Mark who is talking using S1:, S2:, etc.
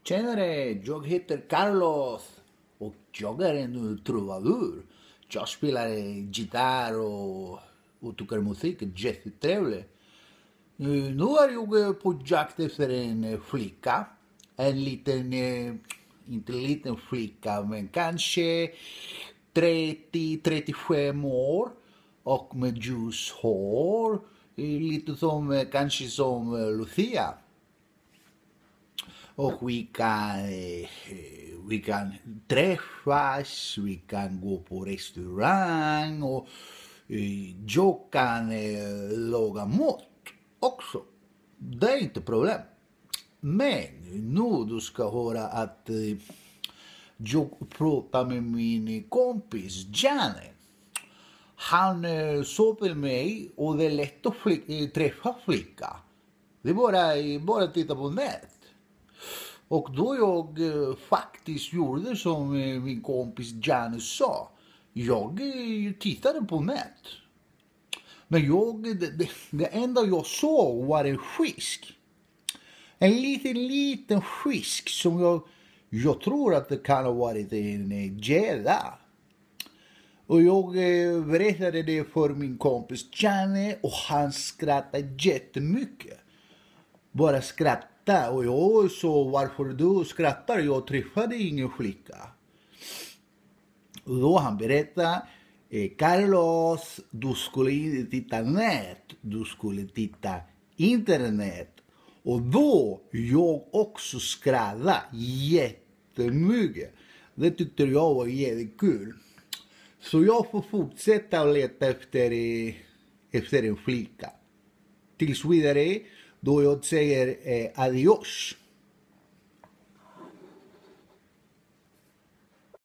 S1: Tjenare, jag heter Carlos och jag är en trubadur. Jag spelar gitarr och tycker musik är jättetrevligt. Nu är jag på jakt efter en flicka. En liten, inte liten flicka, men kanske 30-35 år. Och med ljus hår. Lite som, kanske som Lucia. Och vi kan träffas, vi kan gå på restaurang och jag kan laga mat också. Det är inte problem. Men nu du ska höra att jag pratar med min kompis Janne. Han sa till mig och det är lätt att träffa flicka. Det är bara att titta på nät. Och då jag faktiskt gjorde som min kompis Janne sa. Jag tittade på nät. Men det enda jag såg var en fisk. En liten fisk som jag tror att det kan ha varit en gädda. Och jag berättade det för min kompis Janne och han skrattade jättemycket. Bara skrattade. Och jag sa, varför du skrattar? Jag träffade ingen flicka. Och då han berättade, Carlos, du skulle inte titta nät, du skulle titta internet. Och då jag också skrattade jättemycket. Det tyckte jag var jättekul. Så jag får fortsätta att leta efter en flicka. Tills vidare, då jag säger adios.